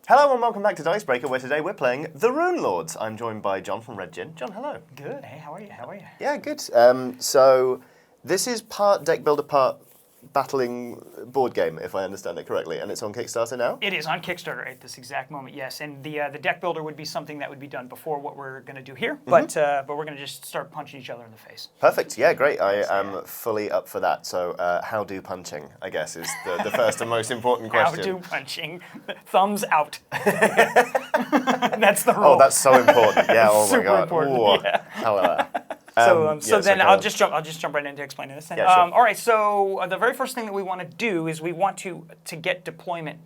Hello and welcome back to Dicebreaker, where today we're playing the Runelords. I'm joined by John from Red Djinn. John, hello. Good. Hey, how are you? How are you? Yeah, good. So this is part deck builder, part battling board game, if I understand it correctly, and it's on Kickstarter now? It is on Kickstarter at this exact moment, yes. And the deck builder would be something that would be done before what we're going to do here, but we're going to just start punching each other in the face. Perfect. Yeah, great. I am fully up for that. So how do punching, I guess, is the first and most important question. How do punching? Thumbs out. That's the rule. Oh, that's so important. Yeah, oh my Super God. important. Ooh, Yeah. Hello. So then I'll just jump right into explaining this. Then. Yeah, sure. All right. So the very first thing that we want to do is we want to get deployment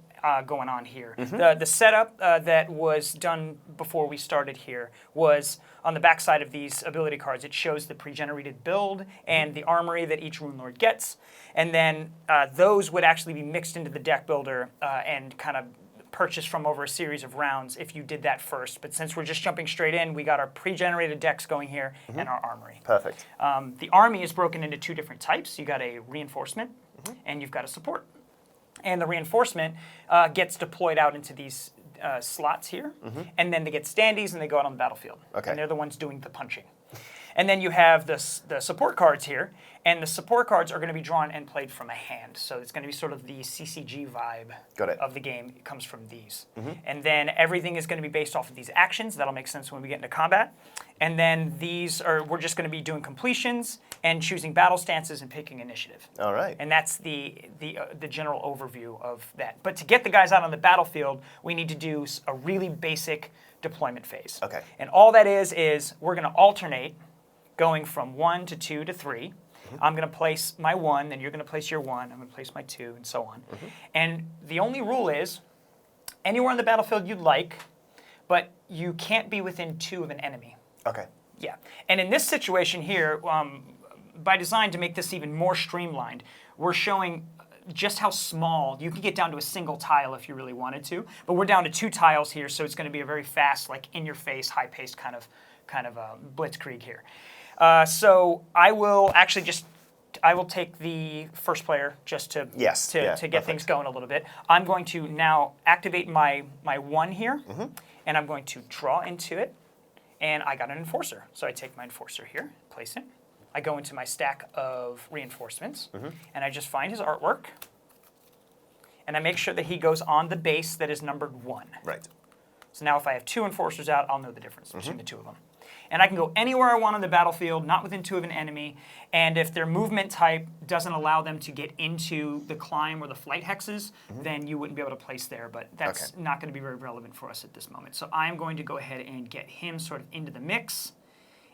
going on here. The setup that was done before we started here was on the back side of these ability cards. It shows the pre-generated build and the armory that each Runelord gets, and then those would actually be mixed into the deck builder and kind of purchased from over a series of rounds if you did that first. But since we're just jumping straight in, we got our pre-generated decks going here and our armory. Perfect. The army is broken into two different types. You got a reinforcement and you've got a support. And the reinforcement gets deployed out into these slots here, and then they get standees and they go out on the battlefield. Okay. And they're the ones doing the punching. And then you have the support cards here, and the support cards are going to be drawn and played from a hand. So it's going to be sort of the CCG vibe of the game. It comes from these. And then everything is going to be based off of these actions. That'll make sense when we get into combat. And then we're just going to be doing completions and choosing battle stances and picking initiative. All right. And that's the general overview of that. But to get the guys out on the battlefield, we need to do a really basic deployment phase. Okay. And all that is we're going to alternate going from 1 to 2 to 3. I'm going to place my 1, then you're going to place your 1, I'm going to place my 2, and so on. And the only rule is anywhere on the battlefield you'd like, but you can't be within 2 of an enemy. Okay. Yeah. And in this situation here, by design to make this even more streamlined, we're showing just how small. You can get down to a single tile if you really wanted to, but we're down to 2 tiles here, so it's going to be a very fast, like in-your-face, high-paced kind of blitzkrieg here. So I will actually take the first player just to get things going a little bit. I'm going to now activate my 1 here, and I'm going to draw into it, and I got an enforcer. So I take my enforcer here, place it. I go into my stack of reinforcements, and I just find his artwork, and I make sure that he goes on the base that is numbered 1. Right. So now if I have 2 enforcers out, I'll know the difference between the 2 of them. And I can go anywhere I want on the battlefield, not within 2 of an enemy, and if their movement type doesn't allow them to get into the climb or the flight hexes, then you wouldn't be able to place there, but that's not going to be very relevant for us at this moment. So I'm going to go ahead and get him sort of into the mix,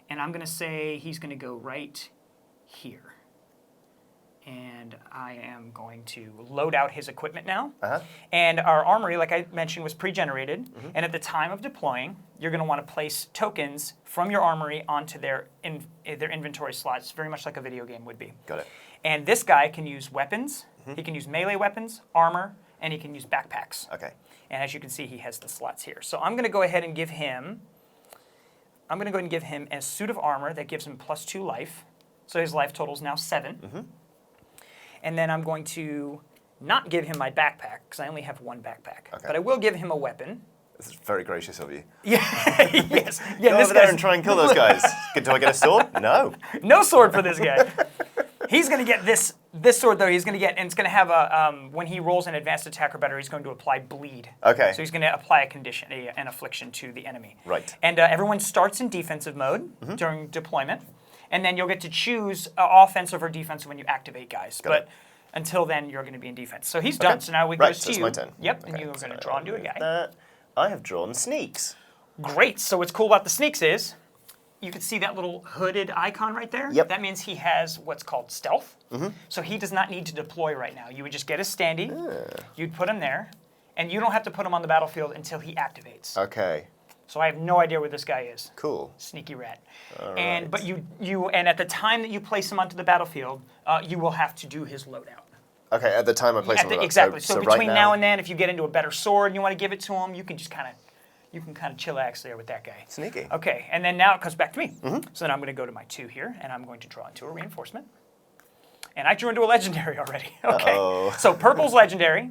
and I'm going to say he's going to go right here. And I am going to load out his equipment now. And our armory, like I mentioned, was pre-generated. And at the time of deploying, you're going to want to place tokens from your armory onto their inventory slots, very much like a video game would be. Got it. And this guy can use weapons. He can use melee weapons, armor, and he can use backpacks. Okay. And as you can see, he has the slots here. So I'm going to go ahead and give him a suit of armor that gives him +2 life. So his life total is now 7. And then I'm going to not give him my backpack, because I only have 1 backpack. Okay. But I will give him a weapon. This is very gracious of you. Yeah, yes. Yeah, Go over there and try and kill those guys. Do I get a sword? No. No sword for this guy. He's going to get this sword, though. He's going to get, and it's going to have a, when he rolls an advanced attack or better, he's going to apply bleed. Okay. So he's going to apply a condition, an affliction to the enemy. Right. And everyone starts in defensive mode during deployment. And then you'll get to choose offensive or defensive when you activate guys. But until then, you're going to be in defense. So he's done. So now we go to you. It's my turn. Yep, and you're going to draw into a guy. I have drawn sneaks. Great. So what's cool about the sneaks is you can see that little hooded icon right there. Yep. That means he has what's called stealth. So he does not need to deploy right now. You would just get a standee. You'd put him there. And you don't have to put him on the battlefield until he activates. Okay. So I have no idea where this guy is. Cool. Sneaky rat. All and right. but and at the time that you place him onto the battlefield, you will have to do his loadout. Okay, at the time I place him. Exactly. So between right now and then, if you get into a better sword and you want to give it to him, you can just kind of chillax there with that guy. Sneaky. Okay, and then now it comes back to me. So then I'm going to go to my 2 here, and I'm going to draw into a reinforcement. And I drew into a legendary already. Okay. Uh-oh. So purple's legendary.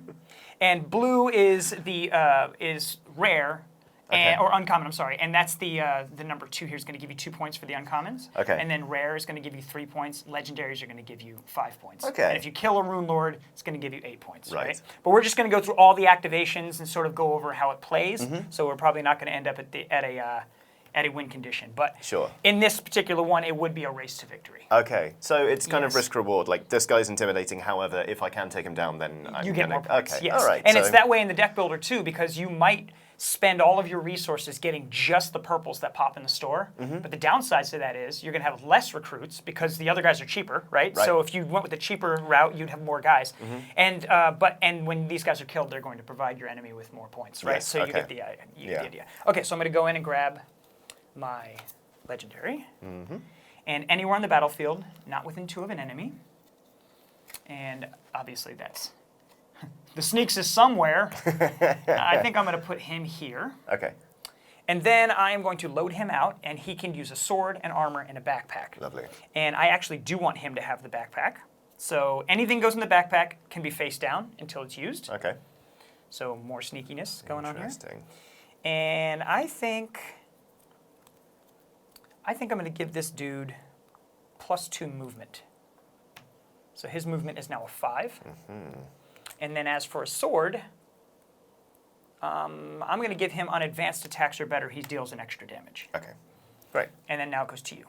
And blue is the is rare. Okay. Or uncommon, I'm sorry, and that's the number 2 here is going to give you 2 points for the uncommons. Okay. And then rare is going to give you 3 points. Legendaries are going to give you 5 points. Okay. And if you kill a Runelord, it's going to give you 8 points. Right. But we're just going to go through all the activations and sort of go over how it plays. So we're probably not going to end up at a win condition. But Sure. in this particular one, it would be a race to victory. Okay, so it's kind of Yes. risk reward. Like this guy's intimidating. However, if I can take him down, then You get more points. Okay, Yes. all right. And so, it's that way in the deck builder too, because you might spend all of your resources getting just the purples that pop in the store. But the downside to that is you're going to have less recruits because the other guys are cheaper, right? Right. So if you went with the cheaper route, you'd have more guys. And when these guys are killed, they're going to provide your enemy with more points, right? Yes, So you okay. get the idea. Okay, so I'm going to go in and grab my legendary. And anywhere on the battlefield, not within 2 of an enemy. And obviously that's... the sneaks is somewhere. I think I'm going to put him here. Okay, And then I am going to load him out, and he can use a sword, an armor, and a backpack. lovely. And I actually do want him to have the backpack. So anything goes in the backpack can be face down until it's used. Okay, So more sneakiness going on here. interesting. And I think I'm going to give this dude +2 movement. So his movement is now a 5. And then as for a sword, I'm going to give him on advanced attacks or better, he deals an extra damage. Okay, great. And then now it goes to you.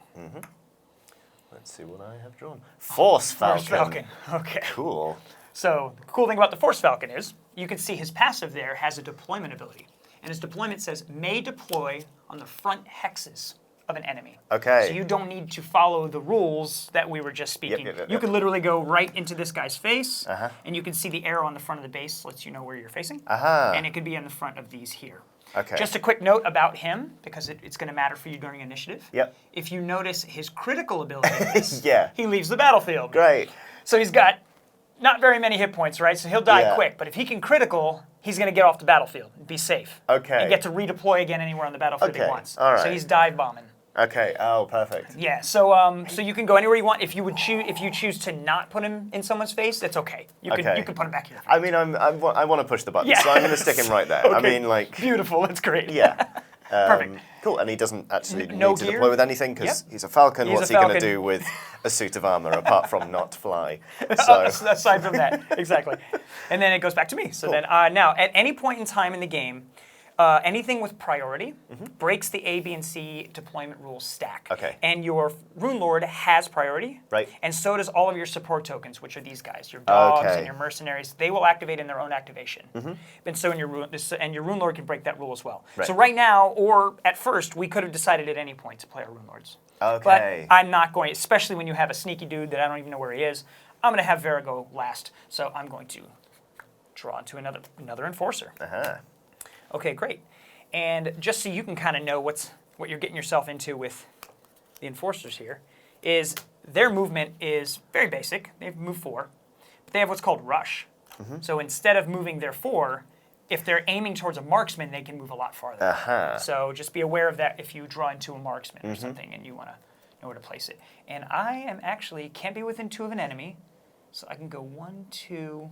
Let's see what I have drawn. Force Falcon. Force Falcon. Okay. Cool. So the cool thing about the Force Falcon is you can see his passive there has a deployment ability. And his deployment says, may deploy on the front hexes of an enemy. Okay. So you don't need to follow the rules that we were just speaking. yep, You can literally go right into this guy's face, Uh-huh. and you can see the arrow on the front of the base lets you know where you're facing. Aha. And it could be on the front of these here. Okay. Just a quick note about him, because it's going to matter for you during initiative. Yep. If you notice his critical abilities, Yeah. he leaves the battlefield. Great. So he's got not very many hit points, right? So he'll die Yeah. quick. But if he can critical, he's going to get off the battlefield and be safe. Okay. And get to redeploy again anywhere on the battlefield he Okay, wants. all right. So he's dive bombing. Okay. Oh, perfect. Yeah. So so you can go anywhere you want. If you choose to not put him in someone's face, that's okay. You can put him back here. I mean, I want to push the button, Yeah. so I'm going to stick him right there. I Okay. mean, like, Beautiful. That's great. yeah. Perfect. Cool, and he doesn't actually No need to gear? deploy with anything because Yep. he's a falcon. He's What's a he going to falcon. do with a suit of armor apart from not fly? So, Aside from that, exactly. And then it goes back to me. So Cool. then now, at any point in time in the game, anything with priority breaks the A, B, and C deployment rules stack. Okay. And your Runelord has priority. Right. And so does all of your support tokens, which are these guys, your dogs Okay. and your mercenaries. They will activate in their own activation. And so your Runelord can break that rule as well. Right. So right now, or at first, we could have decided at any point to play our Runelords. Okay. But I'm not going, especially when you have a sneaky dude that I don't even know where he is. I'm going to have Vera go last. So I'm going to draw into another enforcer. uh-huh. Okay, great. And just so you can kind of know what you're getting yourself into with the enforcers here, is their movement is very basic. They move 4, but they have what's called rush. So instead of moving their 4, if they're aiming towards a marksman, they can move a lot farther. Uh-huh. So just be aware of that if you draw into a marksman or something and you want to know where to place it. And I am actually, can't be within 2 of an enemy, so I can go 1, 2.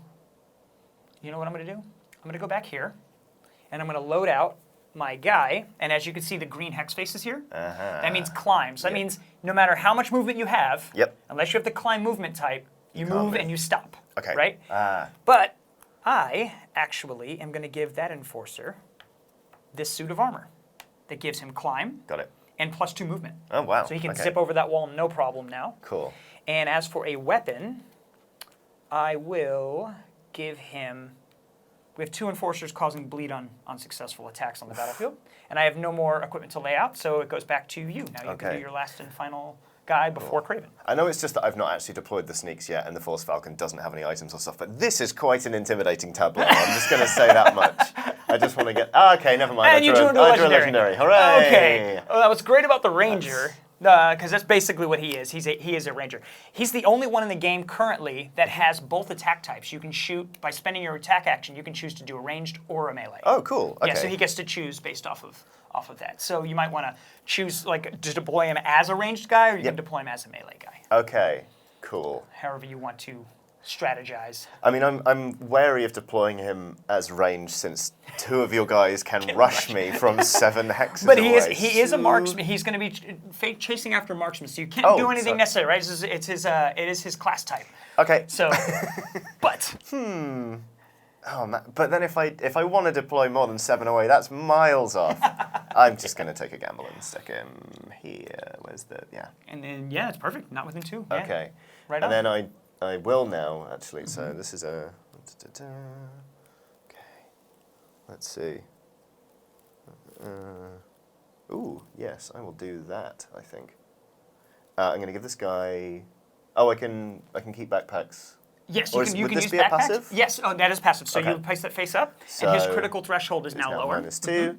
You know what I'm going to do? I'm going to go back here, and I'm going to load out my guy, and as you can see, the green hex faces here. Uh-huh. That means climb. So that means no matter how much movement you have, Yep. unless you have the climb movement type, you can't move move. and you stop. Okay. Right? But I actually am going to give that enforcer this suit of armor that gives him climb Got it. and +2 movement. Oh, wow. So he can Okay. zip over that wall no problem now. Cool. And as for a weapon, I will give him... We have 2 enforcers causing bleed on unsuccessful attacks on the battlefield. And I have no more equipment to lay out, so it goes back to you. Now you can Okay. do your last and final guy before Craven. I know it's just that I've not actually deployed the sneaks yet, and the Force Falcon doesn't have any items or stuff, but this is quite an intimidating tableau. I'm just going to say that much. I just want to get... Oh, okay, never mind. And you drew into I drew a legendary. legendary. Hooray! Okay. Well, what's great about the Ranger, because that's basically what he is. He is a Ranger. He's the only one in the game currently that has both attack types. You can shoot, by spending your attack action, you can choose to do a ranged or a melee. Oh, cool. Okay. Yeah, so he gets to choose based off of that. So you might want to choose, like, to deploy him as a ranged guy, or you can deploy him as a melee guy. Okay, cool. However you want to strategize. I mean, I'm wary of deploying him as range since 2 of your guys can rush me from 7 hexes But away. he is a marksman. He's going to be chasing after marksman, so you can't do anything necessarily, right? It is his class type. Okay. So, but Oh man, but then if I want to deploy more than 7 away, that's miles off. I'm just going to take a gamble and stick him here. Where's the and then it's perfect. Not within 2. Yeah. Okay. Right and on. then I will now actually. So this is a. Okay. Let's see. Ooh, yes, I will do that. I think. I'm going to give this guy. Oh, I can keep backpacks. Yes, Or you would can this use be a backpacks. passive? Yes, that is passive. So Okay. you place that face up, and his critical threshold is now lower. -2.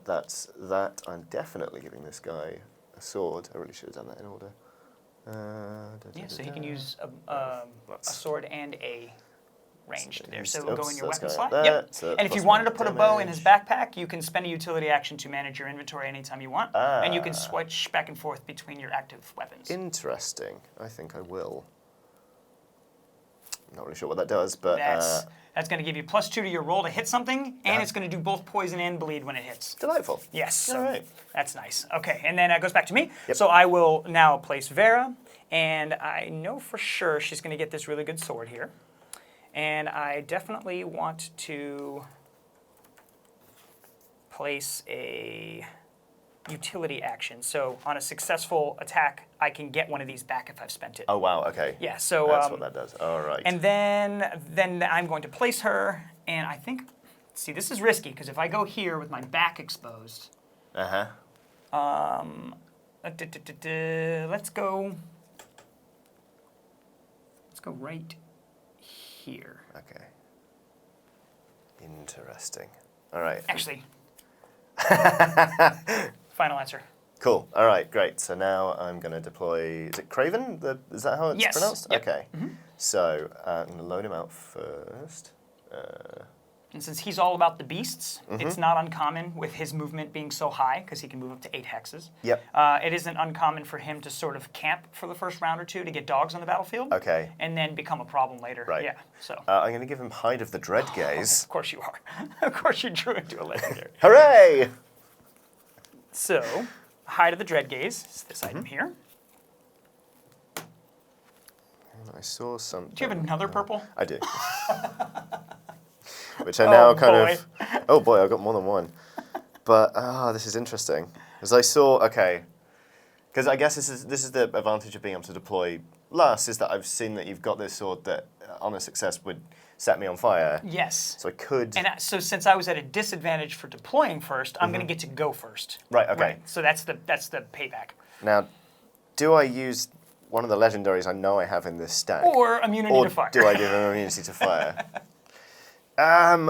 That's that. I'm definitely giving this guy a sword. I really should have done that in order. So he can use a sword and a ranged there. So it will go in your weapon slot. Yep. So And if you wanted to put a bow in his backpack, you can spend a utility action to manage your inventory anytime you want. And you can switch back and forth between your active weapons. Interesting. I think I will. I'm not really sure what that does, but that's going to give you +2 to your roll to hit something, and it's going to do both poison and bleed when it hits. Delightful. Yes. So All right. that's nice. Okay, and then it goes back to me. Yep. So I will now place Vera, and I know for sure she's going to get this really good sword here. And I definitely want to place a utility action. So on a successful attack, I can get one of these back if I've spent it. Oh wow. Okay. Yeah. So that's what that does. All right. And then I'm going to place her, and I think, see, this is risky because if I go here with my back exposed, let's go right here. Okay. Interesting. All right. Actually, final answer. Cool. All right. Great. So now I'm going to deploy. Is it Craven? Is that how it's pronounced? Yep. Okay. So I'm going to load him out first. And since he's all about the beasts, it's not uncommon with his movement being so high, because he can move up to 8 hexes. Yep. It isn't uncommon for him to sort of camp for the first round or two to get dogs on the battlefield. Okay. And then become a problem later. Right. Yeah. So. I'm going to give him Hide of the Dread Gaze. Of course you are. Of course you drew into a legendary. Hooray! So, Hide of the Dread Gaze is this item here. I saw something. Do you have another purple? I do. Which I now kind boy. of. Oh boy, I got more than one. But this is interesting. As I saw, okay, because I guess this is the advantage of being able to deploy last, is that I've seen that you've got this sword that on a success would set me on fire. Yes. So I could. And so since I was at a disadvantage for deploying first, I'm going to get to go first. Right. Okay. So that's the payback. Now, do I use one of the legendaries I know I have in this stack? Or immunity to fire. Or do I give him immunity to fire? I'm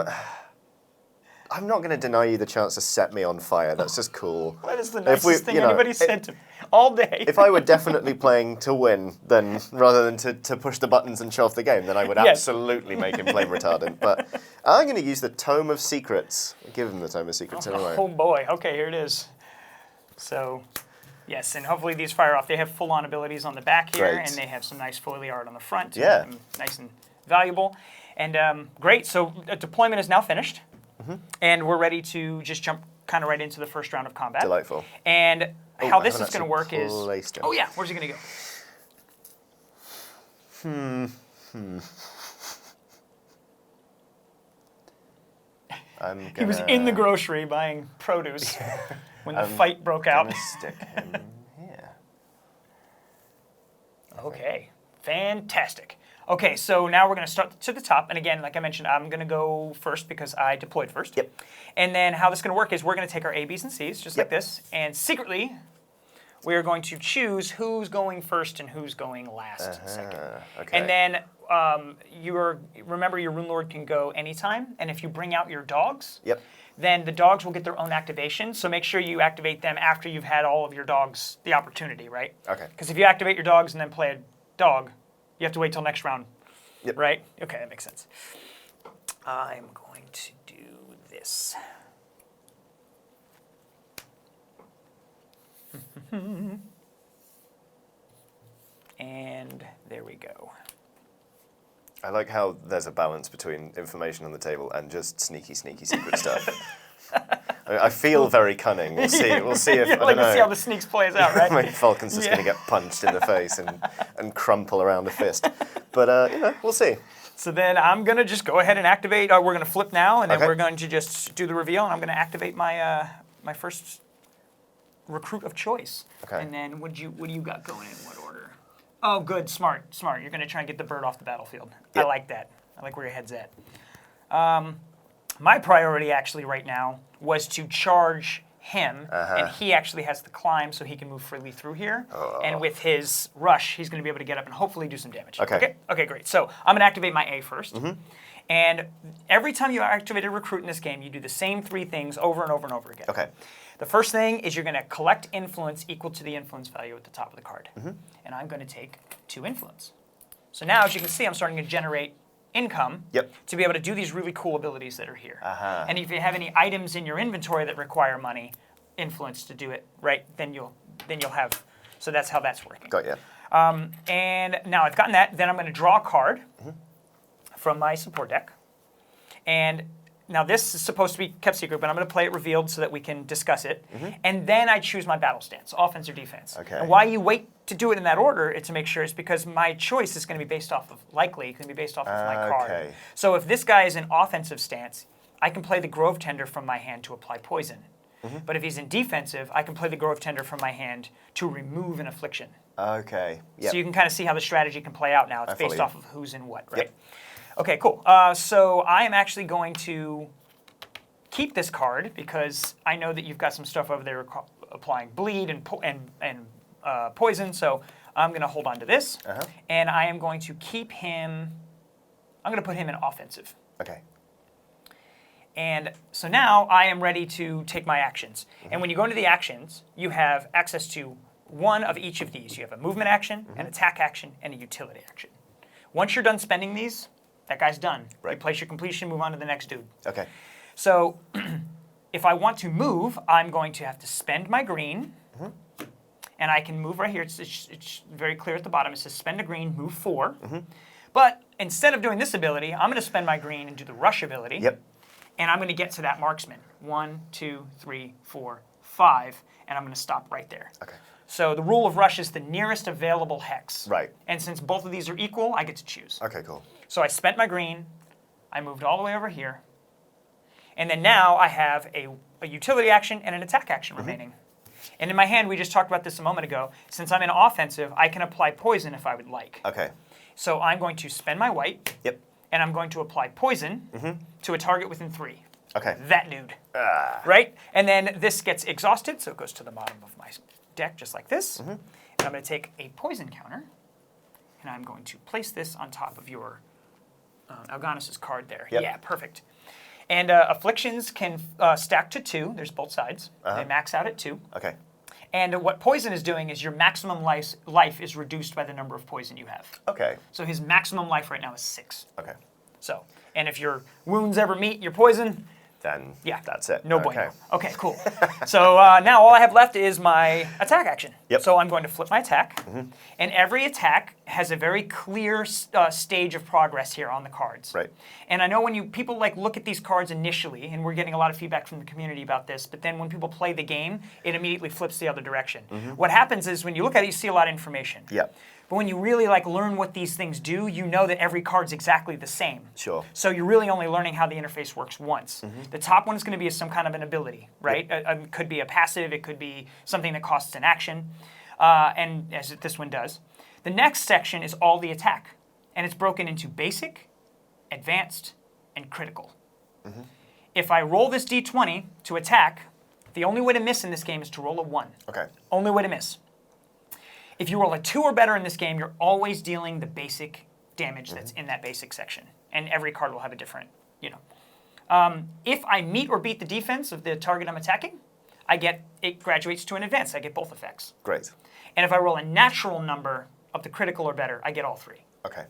not going to deny you the chance to set me on fire. That's just cool. That is the nicest thing anybody said to me all day. If I were definitely playing to win, then rather than to push the buttons and show off the game, then I would absolutely make him flame retardant. But I'm going to use the Tome of Secrets. Give him the Tome of Secrets anyway. Oh boy. Okay, here it is. So, yes, and hopefully these fire off. They have full-on abilities on the back here, Great. and they have some nice foily art on the front. Yeah. Nice and valuable. And great, so deployment is now finished, and we're ready to just jump kind of right into the first round of combat. Delightful. And how this is going to work is... placed him. Oh yeah, where's he going to go? He was in the grocery buying produce when the fight broke out. I'm going to stick him here. Okay, fantastic. Okay, so now we're going to start to the top. And again, like I mentioned, I'm going to go first because I deployed first. Yep. And then how this is going to work is we're going to take our A, B's, and C's, just like this. And secretly, we're going to choose who's going first and who's going last second. Okay. And then remember your Runelord can go anytime. And if you bring out your dogs, then the dogs will get their own activation. So make sure you activate them after you've had all of your dogs the opportunity, right? Okay. Because if you activate your dogs and then play a dog, you have to wait till next round, right? Okay, that makes sense. I'm going to do this. And there we go. I like how there's a balance between information on the table and just sneaky secret stuff. I feel very cunning. We'll see. We'll see if You'd like to see how the sneaks plays out, right? Maybe Falcon's just going to get punched in the face and crumple around a fist. But we'll see. So then I'm going to just go ahead and activate. We're going to flip now, and then Okay. we're going to just do the reveal, and I'm going to activate my my first recruit of choice. Okay. And then what do you got going in what order? Oh, good, smart. You're going to try and get the bird off the battlefield. Yep. I like that. I like where your head's at. My priority actually right now was to charge him, and he actually has the climb, so he can move freely through here. And with his rush, he's going to be able to get up and hopefully do some damage. Okay. Okay, great. So I'm going to activate my A first. And every time you activate a recruit in this game, you do the same 3 things over and over and over again. Okay. The first thing is you're going to collect influence equal to the influence value at the top of the card. And I'm going to take 2 influence. So now, as you can see, I'm starting to generate income to be able to do these really cool abilities that are here. And if you have any items in your inventory that require money, influence to do it, right, then you'll have, so that's how that's working. Got you. And now I've gotten that, then I'm going to draw a card from my support deck. And now this is supposed to be kept secret, but I'm going to play it revealed so that we can discuss it. And then I choose my battle stance, offense or defense. Okay. And why you wait to do it in that order is to make sure it's because my choice is going to be based off of, likely, going to be based off of my card. Okay. So if this guy is in offensive stance, I can play the Grove Tender from my hand to apply poison. But if he's in defensive, I can play the Grove Tender from my hand to remove an affliction. Okay. Yep. So you can kind of see how the strategy can play out now. It's based off of who's in what, right? Yep. Okay, cool. So I am actually going to keep this card because I know that you've got some stuff over there applying bleed and poison. So I'm going to hold on to this, and I am going to keep him. I'm going to put him in offensive. Okay. And so now I am ready to take my actions. And when you go into the actions, you have access to 1 of each of these. You have a movement action, an attack action, and a utility action. Once you're done spending these, that guy's done. Right. You place your completion, move on to the next dude. Okay. So if I want to move, I'm going to have to spend my green. And I can move right here. It's very clear at the bottom. It says spend a green, move 4. But instead of doing this ability, I'm going to spend my green and do the rush ability. Yep. And I'm going to get to that marksman. 1, 2, 3, 4, 5. And I'm going to stop right there. Okay. So the rule of rush is the nearest available hex. Right. And since both of these are equal, I get to choose. Okay, cool. So I spent my green. I moved all the way over here. And then now I have a utility action and an attack action remaining. And in my hand, we just talked about this a moment ago. Since I'm in offensive, I can apply poison if I would like. Okay. So I'm going to spend my white. Yep. And I'm going to apply poison to a target within 3. Okay. That dude. Right? And then this gets exhausted, so it goes to the bottom of my deck just like this. And I'm going to take a poison counter, and I'm going to place this on top of your Algonis's card there. Yep. Yeah, perfect. And afflictions can stack to 2. There's both sides. They max out at 2. Okay. And what poison is doing is your maximum life is reduced by the number of poison you have. Okay. So his maximum life right now is 6. Okay. So, and if your wounds ever meet your poison, Then that's it. no Okay. bueno. Okay, cool. So now all I have left is my attack action. Yep. So I'm going to flip my attack, and every attack has a very clear stage of progress here on the cards. Right. And I know when people look at these cards initially, and we're getting a lot of feedback from the community about this, but then when people play the game, it immediately flips the other direction. What happens is when you look at it, you see a lot of information. Yep. But when you really learn what these things do, you know that every card's exactly the same. Sure. So you're really only learning how the interface works once. The top one is going to be some kind of an ability, right? It could be a passive, it could be something that costs an action, and as this one does. The next section is all the attack, and it's broken into basic, advanced, and critical. If I roll this d20 to attack, the only way to miss in this game is to roll a 1. Okay. Only way to miss. If you roll a 2 or better in this game, you're always dealing the basic damage that's in that basic section. And every card will have a different, If I meet or beat the defense of the target I'm attacking, it graduates to an advance. I get both effects. Great. And if I roll a natural number of the critical or better, I get all 3. Okay.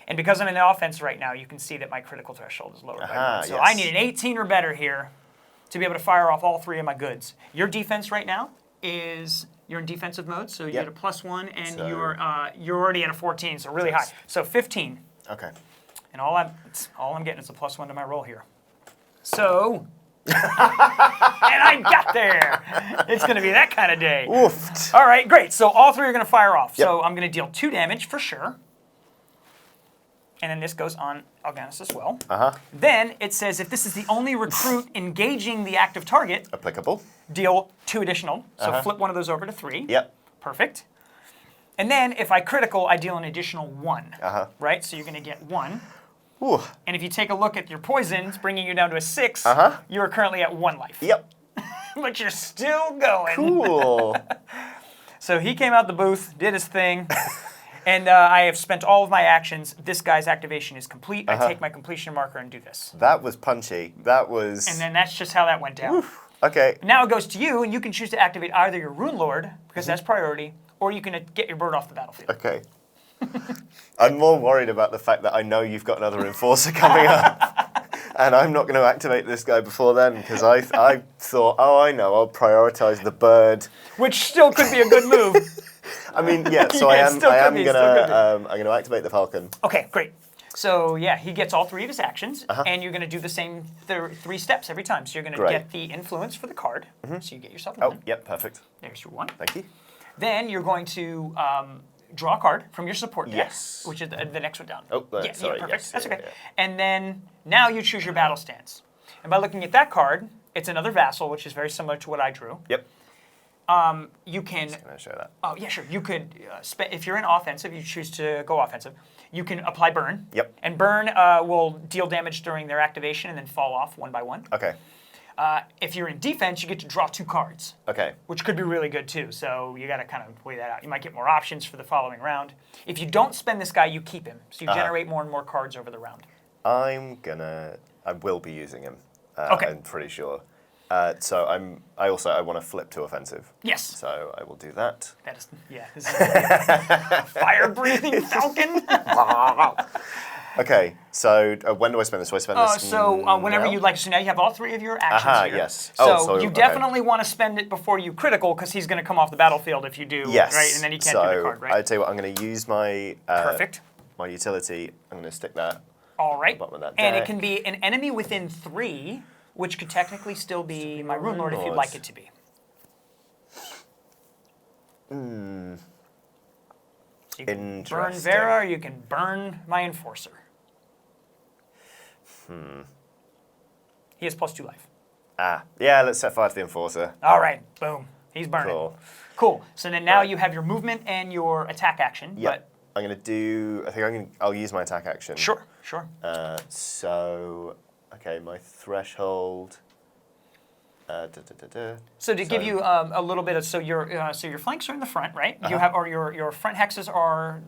And because I'm in the offense right now, you can see that my critical threshold is lowered by 1. So I need an 18 or better here to be able to fire off all 3 of my goods. Your defense right now is... You're in defensive mode, so you get a +1, and you're already at a 14, so really high. So 15. Okay. And all I'm getting is a +1 to my roll here. So, and I got there. It's going to be that kind of day. Woofed. All right, great. So all 3 are going to fire off. Yep. So I'm going to deal 2 damage for sure. And then this goes on Alganus as well. Then it says if this is the only recruit engaging the active target, Applicable. deal 2 additional. So flip one of those over to 3. Yep. Perfect. And then if I critical, I deal an additional 1. Right? So you're going to get 1. Ooh. And if you take a look at your poisons, bringing you down to a 6, you are currently at 1 life. Yep. But you're still going. Cool. So he came out the booth, did his thing. And I have spent all of my actions. This guy's activation is complete. I take my completion marker and do this. That was punchy. That was... And then that's just how that went down. Okay. Now it goes to you, and you can choose to activate either your Runelord, because that's priority, or you can get your bird off the battlefield. Okay. I'm more worried about the fact that I know you've got another Enforcer coming up. And I'm not going to activate this guy before then, because I thought, oh, I know, I'll prioritize the bird. Which still could be a good move. I mean, yeah, so I am gonna activate the Falcon. Okay, great. So yeah, he gets all 3 of his actions, and you're gonna do the same 3 steps every time. So you're gonna get the influence for the card. So you get yourself 1. Oh, yep, perfect. There's your 1. Thank you. Then you're going to draw a card from your support deck, which is the next one down. Oh, sorry. Perfect. Yes, That's okay. yeah. And then now you choose your battle stance. And by looking at that card, it's another vassal, which is very similar to what I drew. Yep. You can. Can I show that? Oh yeah, sure. You could if you're in offensive, you choose to go offensive. You can apply burn. Yep. And burn will deal damage during their activation and then fall off 1 by 1. Okay. If you're in defense, you get to draw 2 cards. Okay. Which could be really good too. So you got to kind of weigh that out. You might get more options for the following round. If you don't spend this guy, you keep him. So you generate more and more cards over the round. I will be using him. Okay. I'm pretty sure. So I want to flip to offensive. Yes. So I will do that. That is, yeah. This is fire-breathing falcon. Okay. So when do I spend this? Do I spend this? Whenever now? you'd like. So now you have all 3 of your actions here. Yes. So you definitely want to spend it before you critical, because he's going to come off the battlefield if you do. Yes. Right, and then he can't do the card. Right. I tell you what. I'm going to use my Perfect. my utility. I'm going to stick that. All right. Bottom of that And it deck. can be an enemy within 3, which could technically still be my Runelord if you'd like it to be. You can burn Vera, or you can burn my Enforcer. He has +2 life. Yeah, let's set fire to the Enforcer. All right, boom. He's burning. Cool. So then now you have your movement and your attack action. Yep. I'm going to do, I'll use my attack action. Sure. So, okay, my threshold. So to give you a little bit of, so your flanks are in the front, right? You have, or your front hexes are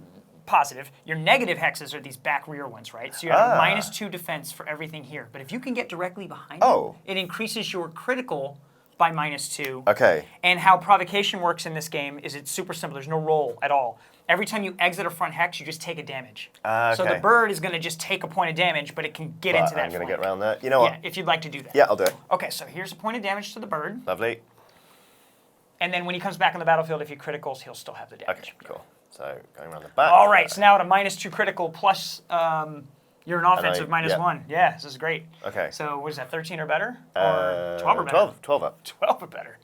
positive. Your negative hexes are these back rear ones, right? So you have a -2 defense for everything here. But if you can get directly behind it, it increases your critical by -2. Okay. And how provocation works in this game is it's super simple. There's no roll at all. Every time you exit a front hex, you just take a damage. So the bird is going to just take a point of damage, but it can get into that I'm going to get around that. You know what? Yeah, if you'd like to do that. Yeah, I'll do it. Okay, so here's a point of damage to the bird. Lovely. And then when he comes back on the battlefield, if he criticals, he'll still have the damage. Okay, cool. So going around the back. All right, so now at a -2 critical plus you're an offensive -1. Yeah, this is great. Okay. So what is that, 13 or better? Or 12 or better? 12 up. 12 or better.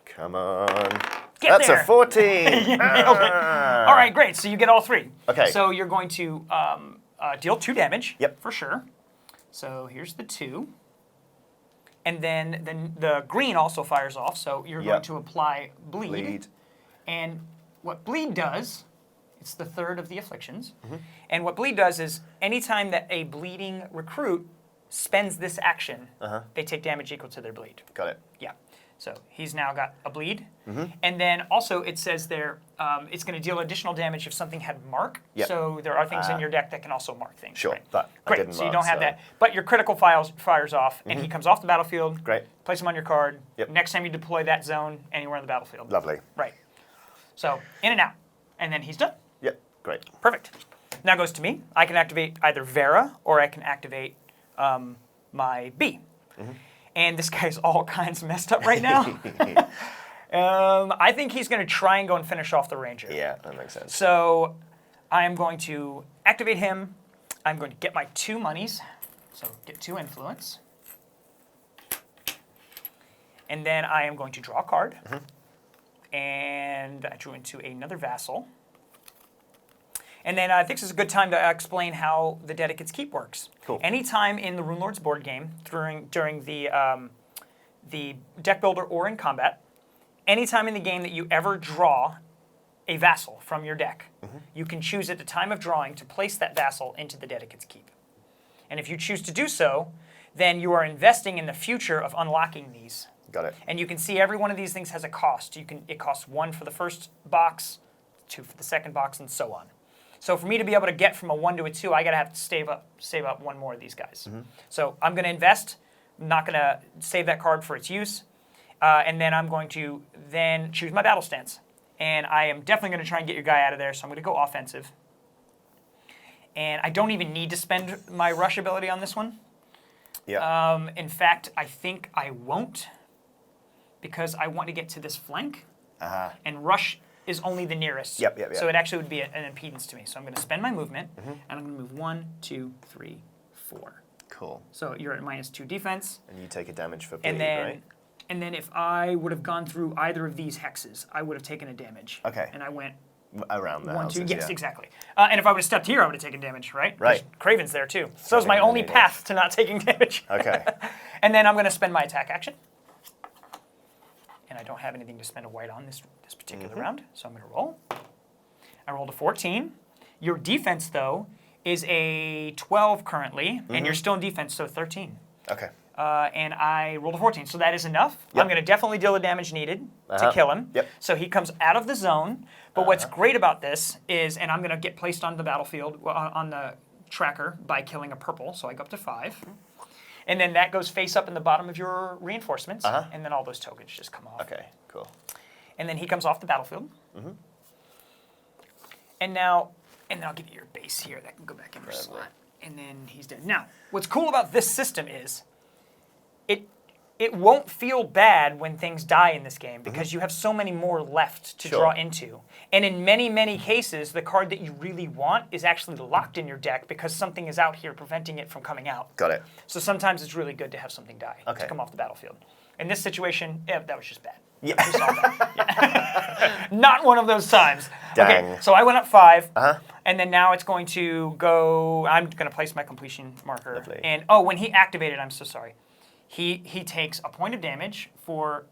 Come on. That's a 14. You nailed it. All right, great. So you get all 3. Okay. So you're going to deal 2 damage. Yep. For sure. So here's the 2. And then the green also fires off. So you're going to apply bleed. And what bleed does, it's the 3rd of the afflictions. And what bleed does is anytime that a bleeding recruit spends this action, they take damage equal to their bleed. Got it. Yeah. So he's now got a bleed. And then also it says there it's going to deal additional damage if something had mark. Yep. So there are things in your deck that can also mark things. Sure. Right? That I Great. didn't So you mark, don't have that. But your critical fires off, and he comes off the battlefield. Great. Place him on your card. Yep. Next time you deploy that zone anywhere on the battlefield. Lovely. Right. So in and out. And then he's done. Yep. Great. Perfect. Now goes to me. I can activate either Vera or I can activate my B. And this guy's all kinds messed up right now. I think he's going to try and go and finish off the Ranger. Yeah, that makes sense. So I am going to activate him. I'm going to get my 2 monies. So get 2 influence. And then I am going to draw a card. And I drew into another vassal. And then I think this is a good time to explain how the Dedicate's Keep works. Cool. Anytime in the Runelords board game, during the deck builder or in combat, anytime in the game that you ever draw a vassal from your deck, you can choose at the time of drawing to place that vassal into the Dedicate's Keep. And if you choose to do so, then you are investing in the future of unlocking these. Got it. And you can see every one of these things has a cost. It costs 1 for the first box, 2 for the second box, and so on. So for me to be able to get from a 1 to a 2, I gotta have to save up 1 more of these guys. So I'm gonna invest. I'm not gonna save that card for its use, and then I'm going to then choose my battle stance. And I am definitely gonna try and get your guy out of there. So I'm gonna go offensive. And I don't even need to spend my rush ability on this one. Yeah. In fact, I think I won't, because I want to get to this flank, and rush is only the nearest. Yep. So it actually would be an impedance to me. So I'm going to spend my movement, and I'm going to move 1, 2, 3, 4. Cool. So you're at -2 defense. And you take a damage for bleed, And then, right? and then if I would have gone through either of these hexes, I would have taken a damage. Okay. And I went Around the 1, 2. houses, Yes, yeah. exactly. And if I would have stepped here, I would have taken damage, right? Right. 'Cause Craven's there too. So it's my Craven only needed. path to not taking damage. Okay. And then I'm going to spend my attack action. And I don't have anything to spend a white on this particular round, so I'm going to roll. I rolled a 14. Your defense, though, is a 12 currently, and you're still in defense, so 13. Okay. And I rolled a 14, so that is enough. Yep. I'm going to definitely deal the damage needed to kill him. Yep. So he comes out of the zone. But what's great about this is, and I'm going to get placed on the battlefield, on the tracker, by killing a purple, so I go up to 5. And then that goes face up in the bottom of your reinforcements, and then all those tokens just come off. Okay, cool. And then he comes off the battlefield. And now, and then I'll give you your base here. That can go back in your slot. And then he's dead. Now, what's cool about this system is it won't feel bad when things die in this game because you have so many more left to draw into. And in many, many cases, the card that you really want is actually locked in your deck because something is out here preventing it from coming out. Got it. So sometimes it's really good to have something die to come off the battlefield. In this situation, that was just bad. Yeah. We saw that. Yeah. Not one of those times. Dang. Okay, so I went up 5, and then now it's going to go. I'm going to place my completion marker. Lovely. And when he activated, I'm so sorry. He takes a point of damage for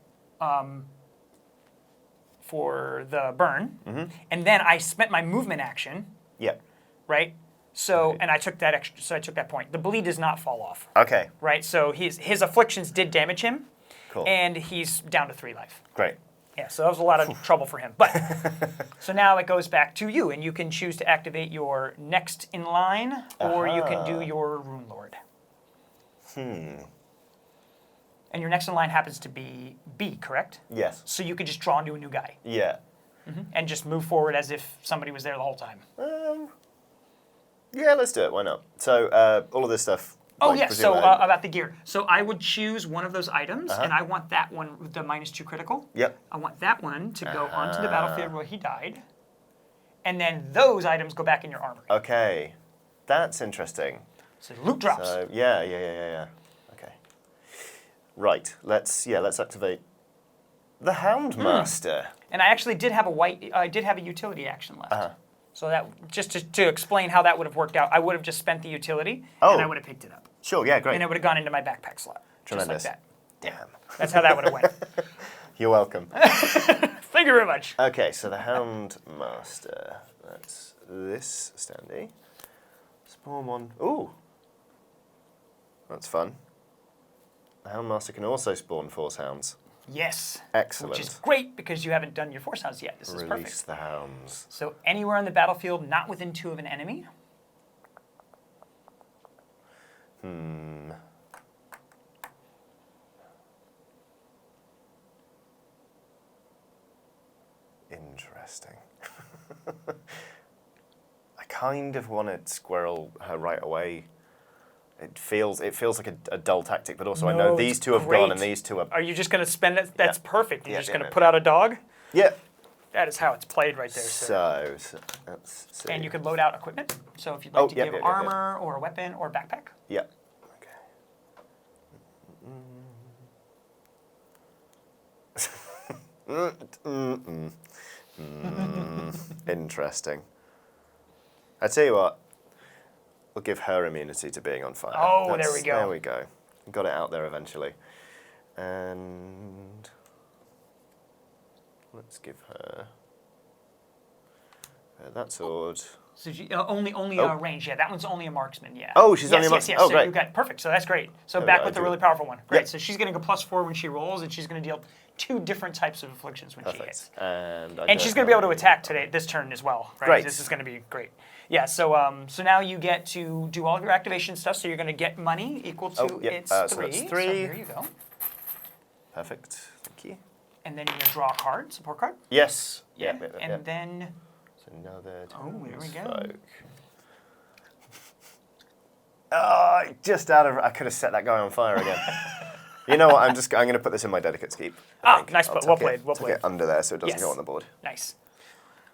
the burn, and then I spent my movement action. Yep. Right. So and I took that extra. So I took that point. The bleed does not fall off. Okay. Right. So his afflictions did damage him. Cool. And he's down to 3 life. Great. Yeah, so that was a lot of trouble for him. But so now it goes back to you, and you can choose to activate your next in line, or you can do your Runelord. And your next in line happens to be B, correct? Yes. So you could just draw into a new guy Yeah. and just move forward as if somebody was there the whole time. Yeah, let's do it. Why not? So all of this stuff. Oh, like, yes, so presumably- about the gear. So I would choose one of those items, and I want that one with the -2 critical. Yep. I want that one to go onto the battlefield where he died. And then those items go back in your armory. Okay, that's interesting. So loot drops. So yeah. Okay. Right. Let's activate the Houndmaster. And I actually did have a utility action left. So that just to explain how that would have worked out, I would have just spent the utility, and I would have picked it up. Sure. Yeah. Great. And it would have gone into my backpack slot. Tremendous. Just like that. Damn. That's how that would have went. You're welcome. Thank you very much. Okay, so the Houndmaster. That's this standee. Spawn one. Ooh. That's fun. The Houndmaster can also spawn Force Hounds. Yes. Excellent. Which is great because you haven't done your Force Hounds yet. This is Release perfect. the Hounds. So anywhere on the battlefield not within 2 of an enemy. Interesting. I kind of want to squirrel her right away. It feels like a dull tactic, but also I know No, these it's two have gone and great. these two are. Are you just going to spend it? That's perfect. You're Yeah, just yeah, going to no. put out a dog? Yeah. That is how it's played right there, sir. So let's see. And you could load out equipment. So if you'd like to give yep. armor or a weapon or a backpack. Yep. Okay. Interesting. I tell you what, we'll give her immunity to being on fire. Oh, there we go. There we go. Got it out there eventually. And let's give her that sword. So only range, yeah. That one's only a marksman, yeah. Oh, she's only a marksman. marksman. Oh, so great. You got perfect. So that's great. So Oh, back yeah, with the I do really it. powerful one. Great. Yep. So she's getting a +4 when she rolls, and she's going to deal 2 different types of afflictions when she hits. And she's going to be able to attack this turn as well. Right? Great. This is going to be great. Yeah. So so now you get to do all of your activation stuff. So you're going to get money equal to its 3. So that's 3. So here you go. Perfect. Thank you. And then you're going to draw a card, support card. Yes. Yeah. Yep. And then. So another. Oh, there we go. Just out of. I could have set that guy on fire again. You know what? I'm going to put this in my dedicate's keep. Nice. Well played. Well played. Tuck it under there so it doesn't Yes. go on the board. Nice.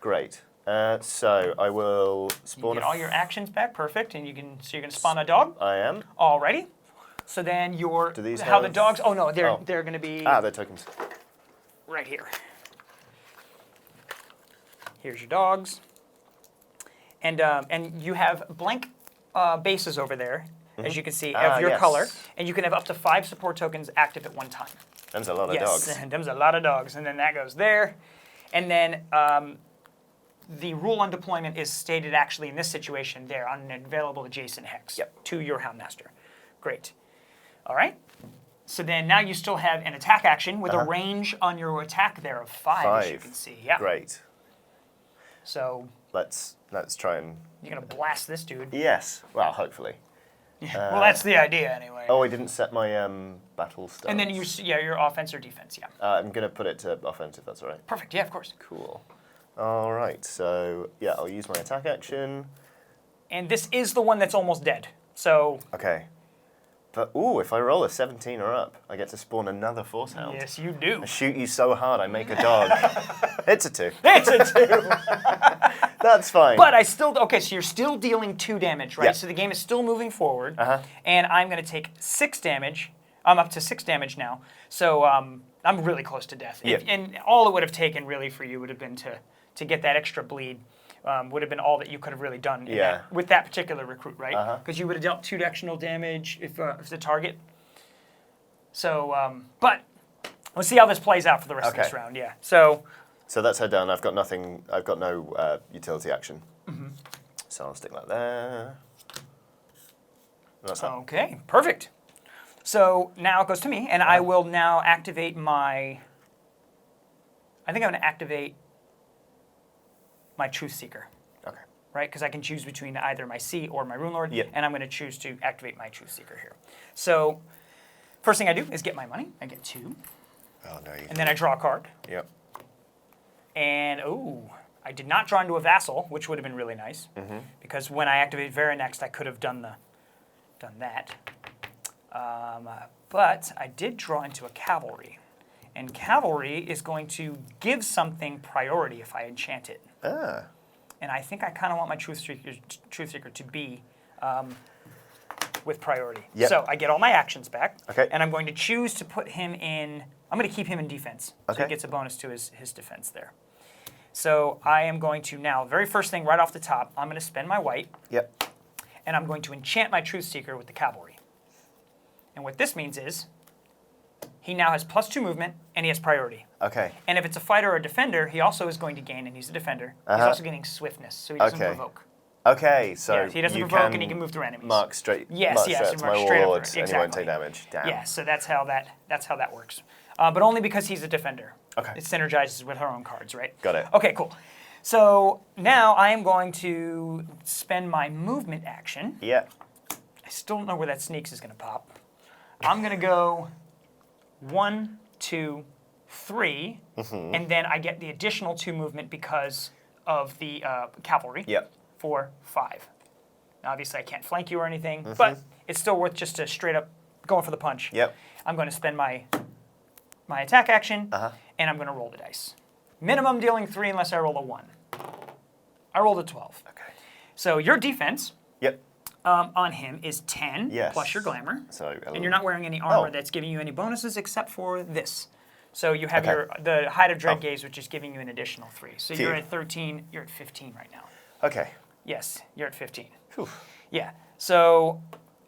Great. So I will spawn. You get all your actions back, perfect, and you're going to spawn a dog. I am. Alrighty. So then your Do these how the have- dogs? Oh no, they're going to be They're tokens. right here. Here's your dogs, and you have blank bases over there, as you can see, of your yes. color, and you can have up to 5 support tokens active at one time. That's a lot of dogs. Yes, them's a lot of dogs, and then that goes there, and then the rule on deployment is stated actually in this situation there on an available adjacent hex to your Houndmaster. Great. All right. So then now you still have an attack action with a range on your attack there of 5, as you can see. Yeah. Great. So Let's try and. you're gonna blast this dude. Yes. Well, hopefully. Well, that's the idea anyway. Oh, I didn't set my battle stance. And then your offense or defense. Yeah. I'm gonna put it to offensive. That's all right. Perfect. Yeah, of course. Cool. All right. So yeah, I'll use my attack action. And this is the one that's almost dead. So Okay. But if I roll a 17 or up, I get to spawn another Force Hound. yes, you do. I shoot you so hard, I make a dog. It's a 2. It's a 2. That's fine. But I still so you're still dealing 2 damage, right? Yeah. So the game is still moving forward, and I'm going to take 6 damage. I'm up to 6 damage now, so I'm really close to death. Yeah. And all it would have taken really for you would have been to get that extra bleed. Would have been all that you could have really done with that particular recruit, right? Because you would have dealt 2 additional damage if the target. So, but we'll see how this plays out for the rest of this round. Yeah. So that's her done. I've got nothing. I've got no utility action. So I'll stick that there. That's that. okay, perfect. So now it goes to me, and I will now activate my. I think I'm going to activate my Truth Seeker. Okay. Right? Because I can choose between either my C or my Runelord, Yep. and I'm going to choose to activate my Truth Seeker here. So, first thing I do is get my money. I get 2. Oh no. And then I draw a card. Yep. And, I did not draw into a Vassal, which would have been really nice. Because when I activate Vera next, I could have done that. But I did draw into a Cavalry. And Cavalry is going to give something priority if I enchant it. And I think I kind of want my Truth Seeker to be with priority. Yep. So I get all my actions back. Okay. And I'm going to choose to put him in. I'm going to keep him in defense. So Okay. he gets a bonus to his defense there. So I am going to now, very first thing right off the top, I'm going to spend my white. Yep. And I'm going to enchant my Truth Seeker with the Cavalry. And what this means is he now has +2 movement and he has priority. Okay. And if it's a fighter or a defender, he also is going to gain, and he's a defender, he's also getting swiftness, so he doesn't Okay. provoke. Okay. So Yeah, he doesn't you provoke can and he can move through enemies. Mark straight. Yes, mark yes, straight to mark my straight up warlord, through- and he won't exactly. take damage. Damn. Yeah, so that's how that works. But only because he's a defender. Okay. It synergizes with her own cards, right? Got it. Okay, cool. So now I am going to spend my movement action. Yeah. I still don't know where that sneaks is going to pop. I'm going to go 1, 2, 3, and then I get the additional 2 movement because of the cavalry. Yep. 4, 5. Now, obviously, I can't flank you or anything, but it's still worth just to straight up going for the punch. Yep. I'm going to spend my attack action, and I'm going to roll the dice. Minimum dealing 3 unless I roll a 1. I rolled a 12. Okay. So your defense Yep. on him is 10 Yes. plus your glamour. So, and you're not wearing any armor Oh. that's giving you any bonuses except for this. So you have Okay. the Hide of Dread Oh. Gaze, which is giving you an additional 3. So Phew. you're at 13. You're at 15 right now. Okay. Yes, you're at 15. Whew. Yeah. So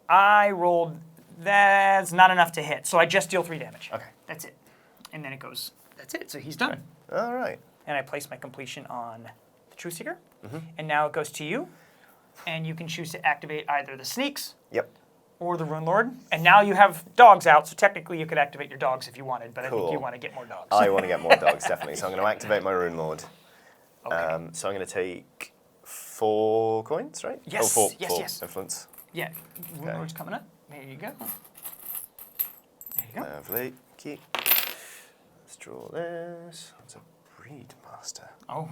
I rolled. That's not enough to hit. So I just deal 3 damage. Okay. That's it. And then it goes. That's it. So he's done. All right. And I place my completion on the Truth Seeker. Mm-hmm. And now it goes to you. And you can choose to activate either the Sneaks Yep. or the Runelord. And now you have dogs out, so technically you could activate your dogs if you wanted, but I think Cool. you want to get more dogs. I want to get more dogs, definitely. So I'm going to activate my Runelord. Okay. So I'm going to take 4 coins, right? Yes, Oh, 4, yes, 4 yes. influence. Yeah, Runelord's coming up. There you go. There you go. Lovely. Key. Let's draw this. It's a breed master. Oh.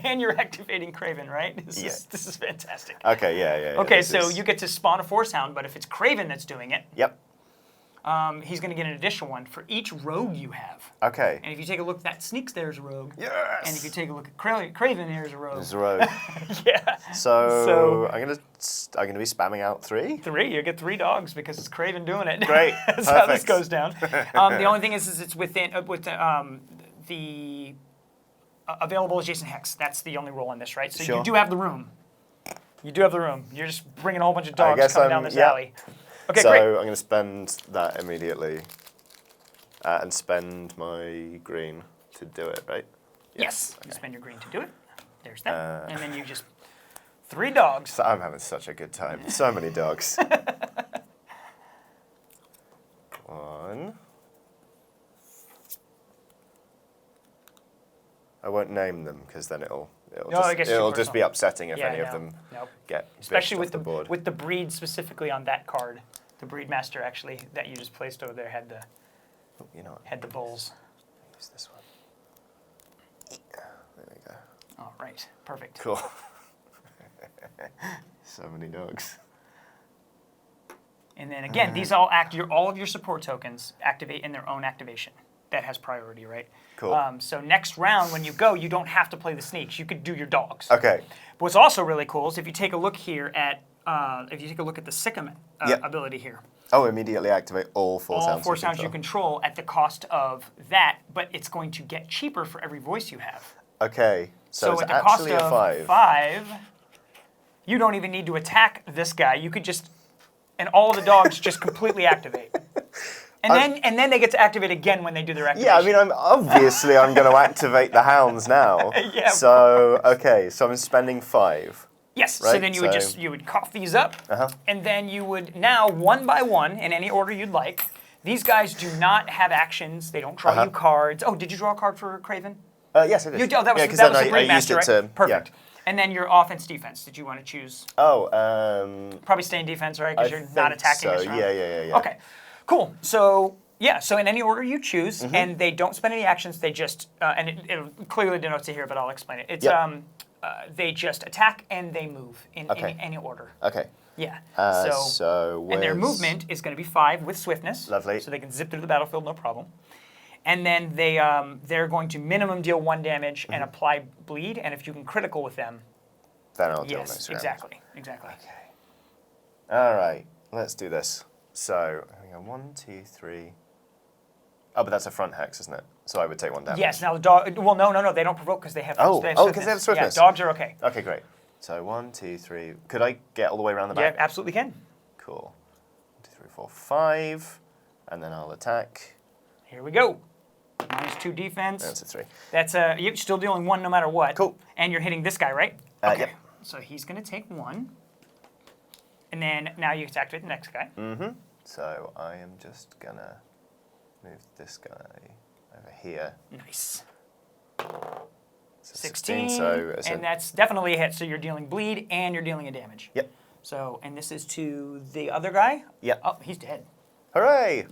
And you're activating Craven, right? This Yeah. is fantastic. Okay, yeah. Okay, this so is- you get to spawn a Force Hound, but if it's Craven that's doing it, Yep. he's going to get an additional one for each rogue you have. Okay. And if you take a look, that Sneaks there's a rogue. Yes! And if you take a look at Craven, there's a rogue. There's a rogue. Yeah. So I'm gonna be spamming out 3. 3. You get 3 dogs because it's Craven doing it. Great. That's how this Perfect. goes down. The only thing is it's within the available adjacent hex. That's the only rule on this, right? So Sure. you do have the room. You do have the room. You're just bringing a whole bunch of I dogs guess coming I'm- down this yeah. alley. Okay, So great. I'm going to spend that immediately and spend my green to do it, right? Yes. Okay. You spend your green to do it. There's that. And then you just 3 dogs. So I'm having such a good time. So many dogs. 1. I won't name them because then it'll I guess it'll too just be personal. upsetting if Yeah, any of no, them nope. get Especially bitched with off the board. with the breed specifically on that card. The breed master actually that you just placed over there had the Oh, you know what? had the bulls. Use this one. There we go. All right, perfect. Cool. So many dogs. And then again, these all all of your support tokens activate in their own activation. That has priority, right? Cool. So next round, when you go, you don't have to play the sneaks. You could do your dogs. Okay. But what's also really cool is if you take a look here at the Sikkim Yep. ability here. Oh, immediately activate all 4 All sounds. 4 you sounds you control. control at the cost of that, but it's going to get cheaper for every voice you have. Okay. So, it's at the cost actually a of 5. 5, you don't even need to attack this guy. You could just, and all the dogs just completely activate. And then they get to activate again when they do their activation. Yeah, I mean, I'm going to activate the hounds now. Yeah. So okay, so I'm spending 5. Yes. So Right, then you would cough these up, and then you would now one by one, in any order you'd like. These guys do not have actions. They don't draw you cards. Oh, did you draw a card for Craven? Yes, I did. That was, yeah, 'cause that then was the I Breed used Master, it right? to Perfect. Yeah. And then your offense, defense. Did you want to choose? Oh, Probably stay in defense, right? Because I you're not think attacking so. this round. Yeah. Okay, cool. So yeah, so in any order you choose, and they don't spend any actions. They just and it clearly denotes it here, but I'll explain it. It's Yep. they just attack and they move in any order. Okay. Yeah. So and their with- movement is going to be 5 with swiftness. Lovely. So they can zip through the battlefield, no problem. And then they're going to minimum deal 1 damage and apply bleed. And if you can critical with them, Then I'll do yes, next round. exactly. Okay. All right, let's do this. So we go 1, 2, 3. Oh, but that's a front hex, isn't it? So I would take 1 damage. Yes. Now the dog. Well, no, they don't provoke because they have. Oh, they have because they have swiftness. Yeah, dogs are okay. Okay, great. So 1, 2, 3. Could I get all the way around the back? Yeah, absolutely can. Cool. 1, 2, 3, 4, 5, and then I'll attack. Here we go. -2 defense. That's a 3. That's you're still dealing 1 no matter what. Cool. And you're hitting this guy, right? Yep. So he's going to take 1. And then now you activate the next guy. So I am just gonna move this guy over here. Nice. So 16. So it's and that's definitely a hit. So you're dealing bleed and you're dealing a damage. Yep. So, and this is to the other guy? Yep. Oh, he's dead. Hooray!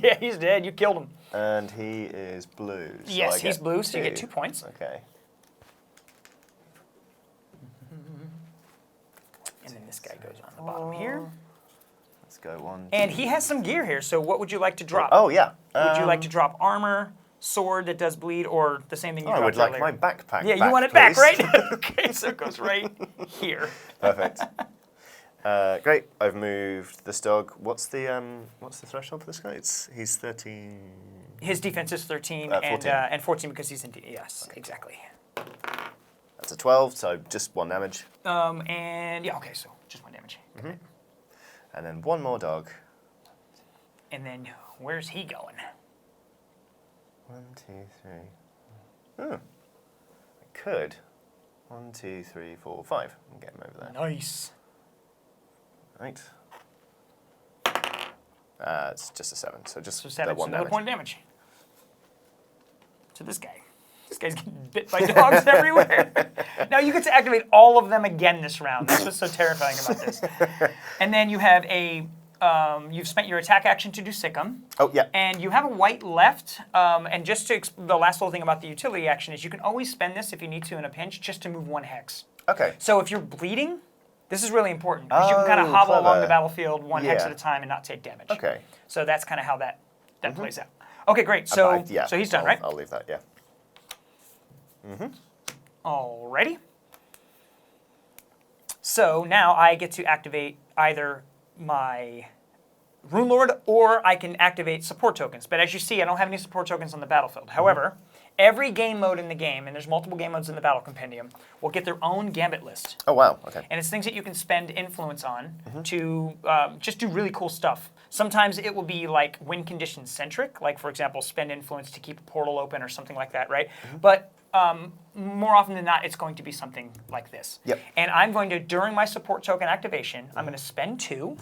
Yeah, he's dead. You killed him. And he is blue. So Yes, I he's get blue, so you get 2. 2 points. Okay. And then this guy goes on the bottom here. Let's go 1. And 2. he has some gear here, so what would you like to drop? Oh yeah. Would you like to drop armor, sword that does bleed, or the same thing you I would dropped like earlier? my backpack. Yeah, back, you want it back, please. right? Okay, so it goes right here. Perfect. Great. I've moved this dog. What's the threshold for this guy? He's 13. His defense is 13 14. and 14 because he's in yes, okay. Exactly. That's a 12, so just 1 damage. And yeah, okay, so just 1 damage. Okay. And then 1 more dog. And then where's he going? 1, 2, 3. Oh, I could. 1, 2, 3, 4, 5. And get him over there. Nice. Right. It's just a 7, so just So 7, the 1 another damage. point of damage. To this guy. This guy's getting bit by dogs everywhere. Now you get to activate all of them again this round. That's what's so terrifying about this. And then you have you've spent your attack action to do Sick 'em. Oh, yeah. And you have a white left. And just to the last little thing about the utility action is you can always spend this if you need to in a pinch just to move 1 hex. Okay. So if you're bleeding, this is really important because you can kind of hobble along the battlefield 1 hex Yeah. at a time and not take damage. Okay. So that's kind of how that plays out. Okay, great. So so he's done, right? I'll leave that, yeah. Alrighty. So now I get to activate either my Runelord or I can activate support tokens. But as you see, I don't have any support tokens on the battlefield. However, every game mode in the game, and there's multiple game modes in the Battle Compendium, will get their own gambit list. Oh, wow. Okay. And it's things that you can spend influence on to just do really cool stuff. Sometimes it will be like win condition centric, like for example, spend influence to keep a portal open or something like that, right? But more often than not, it's going to be something like this. Yep. And I'm going to, during my support token activation, I'm going to spend 2.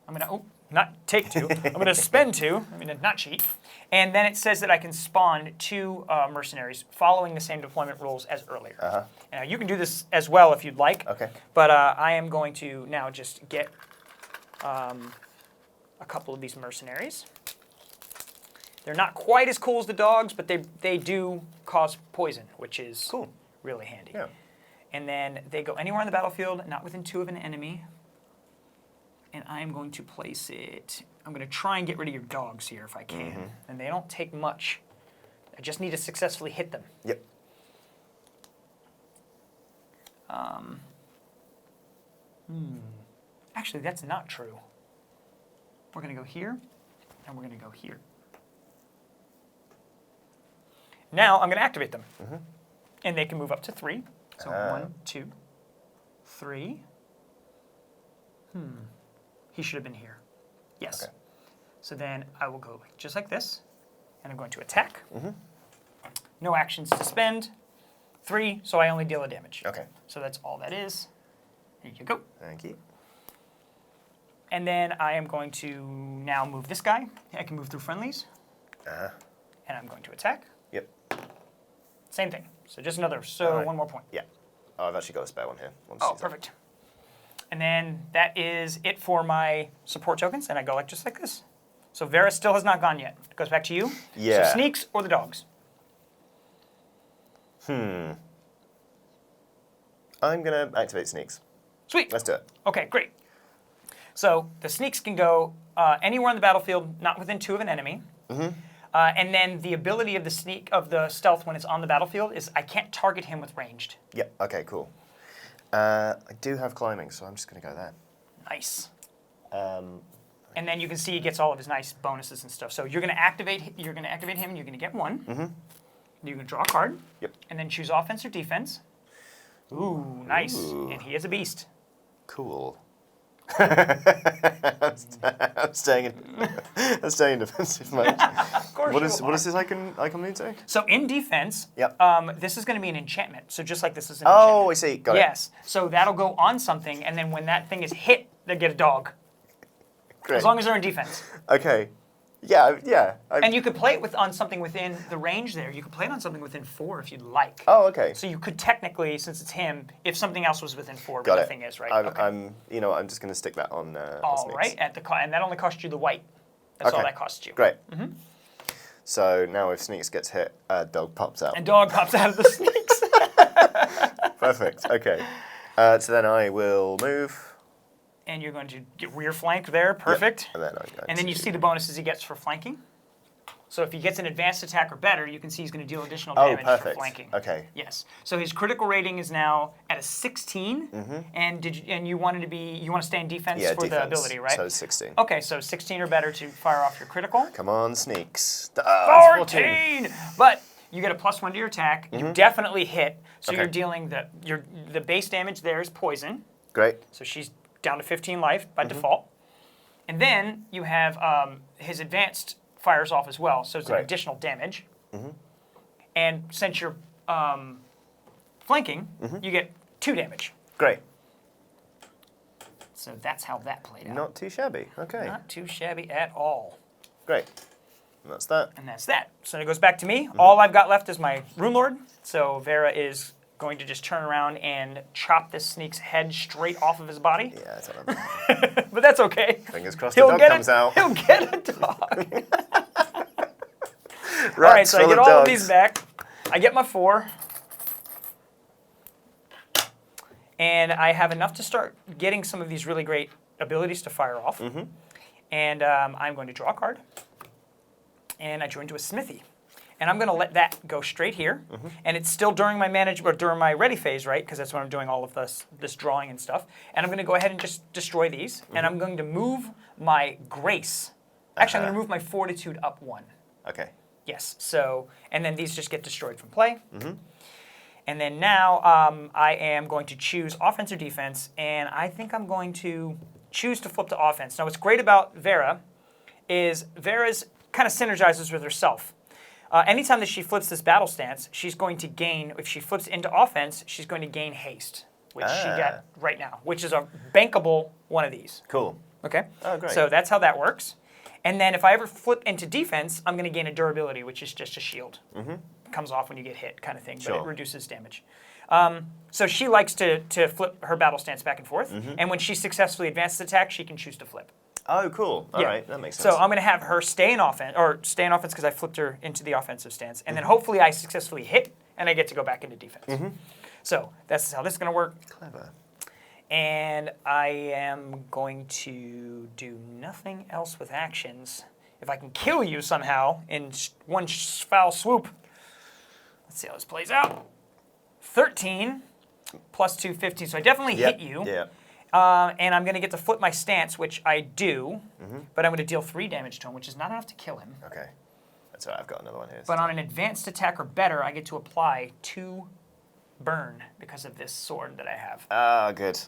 I'm going to, not take 2. I'm going to spend 2. I'm going to not cheat. And then it says that I can spawn 2 mercenaries following the same deployment rules as earlier. Now, you can do this as well if you'd like. Okay. But I am going to now just get a couple of these mercenaries. They're not quite as cool as the dogs, but they do cause poison, which is Cool. really handy. Yeah. And then they go anywhere on the battlefield, not within 2 of an enemy. And I'm going to place it. I'm going to try and get rid of your dogs here if I can. And they don't take much. I just need to successfully hit them. Yep. Actually, that's not true. We're going to go here, and we're going to go here. Now I'm going to activate them. And they can move up to 3. So 1, 2, 3. He should have been here. Yes. Okay. So then I will go just like this, and I'm going to attack. No actions to spend. 3, so I only deal a damage. Okay. So that's all that is. There you go. Thank you. And then I am going to now move this guy. I can move through friendlies. And I'm going to attack. Yep. Same thing. So just another. So Alright. 1 more point. Yeah. Oh, I've actually got a spare one here. Oh, perfect. And then that is it for my support tokens, and I go just like this. So Vera still has not gone yet. It goes back to you. Yeah. So sneaks or the dogs? I'm going to activate sneaks. Sweet. Let's do it. Okay, great. So the sneaks can go anywhere on the battlefield, not within 2 of an enemy. And then the ability of the stealth when it's on the battlefield is I can't target him with ranged. Yep. Okay, cool. I do have climbing, so I'm just going to go there. Nice. And then you can see he gets all of his nice bonuses and stuff. So you're going to activate him. You're going to get 1. You can draw a card. Yep. And then choose offense or defense. Ooh, nice. Ooh. And he is a beast. Cool. I'm staying in defensive mode. Of course What you is are. this icon move to? So in defense, Yep. this is going to be an enchantment. So just like this is an Oh, I enchantment. see. Got it. Yes. So that'll go on something, and then when that thing is hit, they get a dog. Great. As long as they're in defense. Okay. Yeah. And you could play it on something within the range there. You could play it on something within 4 if you'd like. Oh, okay. So you could technically, since it's him, if something else was within 4, Got but it. nothing is, right? I'm just going to stick that on. All sneaks. right, and that only costs you the white. That's all Okay. that costs you. Great. So now if sneaks gets hit, dog pops out. And dog pops out of the sneaks. Perfect. Okay. So then I will move. And you're going to get rear flank there. Perfect. Yep. And then I'm going And then you to- see the bonuses he gets for flanking. So if he gets an advanced attack or better, you can see he's going to deal additional damage for flanking. Okay. Yes. So his critical rating is now at a 16, and you wanted to be you want to stay in defense for the ability, right? So 16. Okay, so 16 or better to fire off your critical. Come on, sneaks. 14. But you get a +1 to your attack. You definitely hit. So you're dealing the base damage there is poison. Great. So she's down to 15 life by default. And then you have his advanced fires off as well, so it's an additional damage. And since you're flanking, you get 2 damage. Great. So that's how that played out. Not too shabby. Okay. Not too shabby at all. Great. And that's that. And that's that. So it goes back to me. All I've got left is my Runelord. So Vera is going to just turn around and chop this sneak's head straight off of his body. Yeah, that's what I'm But that's okay. Fingers crossed the dog comes out. He'll get a dog. All right, so I get all of these back. I get my 4. And I have enough to start getting some of these really great abilities to fire off. And I'm going to draw a card. And I join to a smithy. And I'm going to let that go straight here. And it's still during my management or during my ready phase, right? Because that's when I'm doing all of this drawing and stuff. And I'm going to go ahead and just destroy these. And I'm going to move my grace. Actually, I'm going to move my fortitude up 1. Okay. Yes. So, and then these just get destroyed from play. And then now I am going to choose offense or defense. And I think I'm going to choose to flip to offense. Now, what's great about Vera is Vera's kind of synergizes with herself. Anytime that she flips this battle stance, she's going to gain, if she flips into offense, she's going to gain haste, which she got right now, which is a bankable one of these. Cool. Okay? Oh, great. So that's how that works. And then if I ever flip into defense, I'm going to gain a durability, which is just a shield. Comes off when you get hit kind of thing, but it reduces damage. So she likes to flip her battle stance back and forth, and when she successfully advances attack, she can choose to flip. Oh, cool. All right, that makes sense. So I'm going to have her stay in offense because I flipped her into the offensive stance, and then hopefully I successfully hit, and I get to go back into defense. So that's how this is going to work. Clever. And I am going to do nothing else with actions. If I can kill you somehow in one foul swoop. Let's see how this plays out. 13 plus 2, 15. So I definitely hit you. Yeah. And I'm going to get to flip my stance, which I do. But I'm going to deal 3 damage to him, which is not enough to kill him. Okay. That's all right. I've got another one here. But on an advanced attack or better, I get to apply 2 burn because of this sword that I have. Ah, good.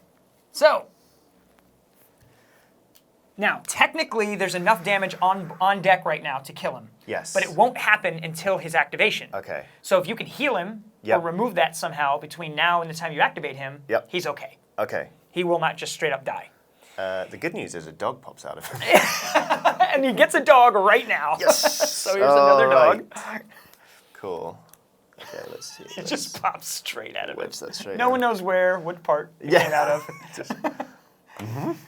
So, now, technically, there's enough damage on deck right now to kill him. Yes. But it won't happen until his activation. Okay. So if you can heal him or remove that somehow between now and the time you activate him, he's okay. Okay. He will not just straight up die. The good news is a dog pops out of him. And he gets a dog right now. Yes. So here's another dog. Cool. Okay, let's see. It just pops straight out of Whips that straight No out. one knows what part it came out of.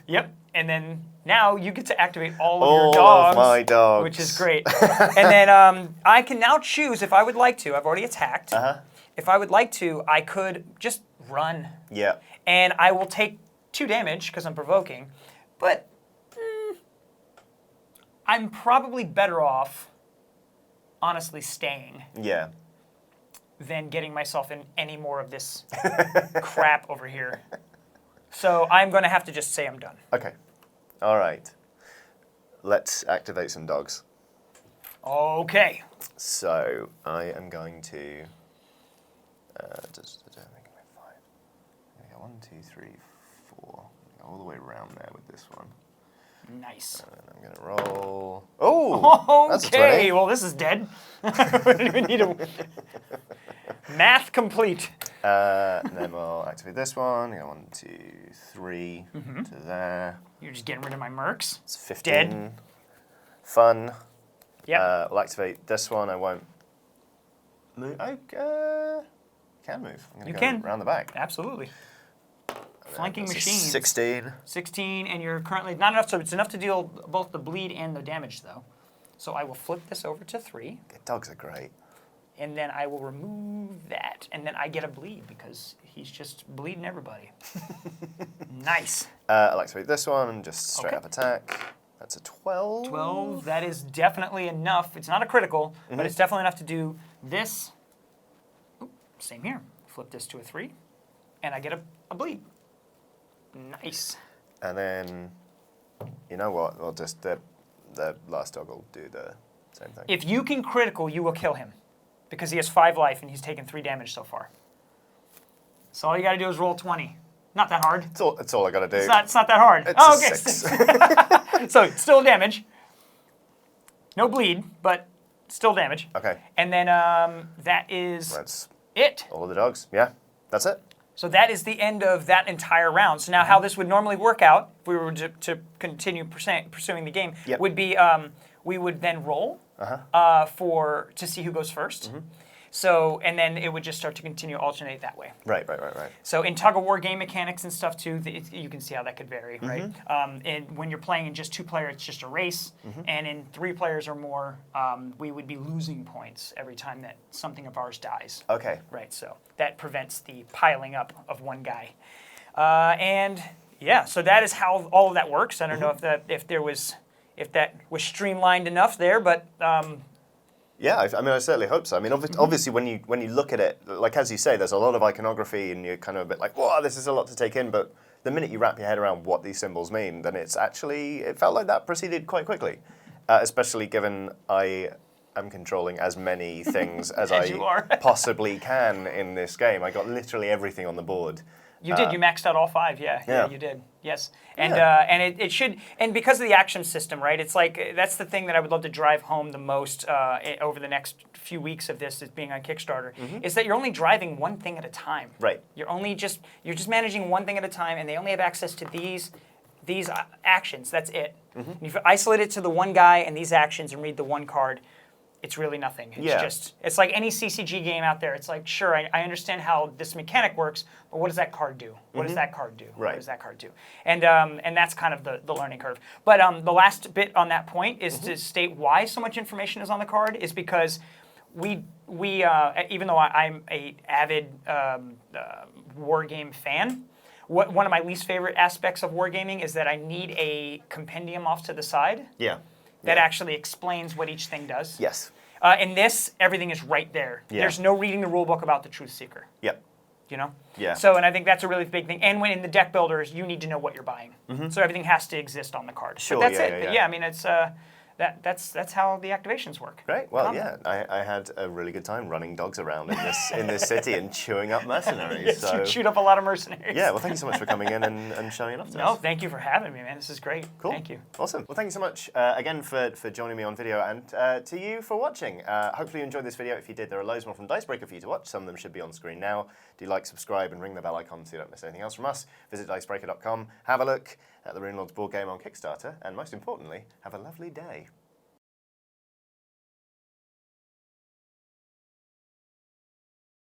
Yep. And then now you get to activate all of your dogs. All of my dogs. Which is great. And then I can now choose if I would like to. I've already attacked. If I would like to, I could just run. Yeah. And I will take 2 damage because I'm provoking. But I'm probably better off, honestly, staying. Yeah. Than getting myself in any more of this crap over here. So I'm going to have to just say I'm done. Okay. All right. Let's activate some dogs. Okay. So I am going to just make it 5. I'm going to go 1, 2, 3, 4. Go all the way around there with this one. Nice. And then I'm going to roll. Oh, that's a 20. Okay, well this is dead. We need a math complete. And then we'll activate this one. Go 1, 2, 3 to there. You're just getting rid of my mercs. It's 15. Dead. Fun. Yeah. We'll activate this one. I won't move. I can move. I'm going to go around the back. Absolutely. Flanking machine. 16. 16, and you're currently not enough, so it's enough to deal both the bleed and the damage, though. So I will flip this over to 3. Okay, dogs are great. And then I will remove that, and then I get a bleed because he's just bleeding everybody. Nice. I'll activate this one and just straight up attack. That's a 12. 12. That is definitely enough. It's not a critical, but it's definitely enough to do this. Oop, same here. Flip this to a 3, and I get a bleed. Nice. And then, you know what? Well, just the last dog will do the same thing. If you can critical, you will kill him, because he has 5 life and he's taken 3 damage so far. So all you got to do is roll 20. Not that hard. It's all I got to do. It's not that hard. It's oh, a okay. 6. So still damage. No bleed, but still damage. Okay. And then that is That's it. all of the dogs. Yeah, that's it. So that is the end of that entire round. So now how this would normally work out, if we were to continue pursuing the game, Yep. would be we would then roll to see who goes first. So, and then it would just start to continue alternate that way. Right. So in tug-of-war game mechanics and stuff too, you can see how that could vary, right? And when you're playing in just 2 players, it's just a race. And in 3 players or more, we would be losing points every time that something of ours dies. Okay. Right, so that prevents the piling up of one guy. And yeah, so that is how all of that works. I don't know if that was streamlined enough there, but Yeah, I mean, I certainly hope so. I mean, obviously, when you look at it, like as you say, there's a lot of iconography, and you're kind of a bit like, "Whoa, this is a lot to take in." But the minute you wrap your head around what these symbols mean, then it felt like that proceeded quite quickly, especially given I am controlling as many things as you are. possibly can in this game. I got literally everything on the board. you did. You maxed out all 5. Yeah, you did. Yes, and it should. And because of the action system, right? It's like that's the thing that I would love to drive home the most over the next few weeks of this, as being on Kickstarter, is that you're only driving one thing at a time. Right. You're just managing one thing at a time, and they only have access to these actions. That's it. And if you isolate it to the one guy and these actions and read the one card, it's really nothing. It's like any CCG game out there. It's like, sure, I understand how this mechanic works, but what does that card do? What does that card do? Right. What does that card do? And that's kind of the learning curve. But the last bit on that point is to state why so much information is on the card is because we even though I'm a avid war game fan, one of my least favorite aspects of wargaming is that I need a compendium off to the side. Yeah. That actually explains what each thing does. Yes. In this, everything is right there. Yeah. There's no reading the rule book about the Truth Seeker. Yep. You know? Yeah. So, and I think that's a really big thing. And when in the deck builders, you need to know what you're buying. So everything has to exist on the card. Sure, But that's yeah, it. yeah, But yeah. yeah, I mean, it's that's how the activations work. Great. Well, Comment. yeah, I had a really good time running dogs around in this city and chewing up mercenaries. So You chewed up a lot of mercenaries. yeah, well, thank you so much for coming in and showing it off to No, us. thank you for having me, man. This is great. Cool. Thank you. Awesome. Well, thank you so much again for joining me on video, and to you for watching. Hopefully you enjoyed this video. If you did, there are loads more from Dicebreaker for you to watch. Some of them should be on screen now. Do like, subscribe, and ring the bell icon so you don't miss anything else from us. Visit Dicebreaker.com. Have a look at the Runelords board game on Kickstarter, and most importantly, have a lovely day.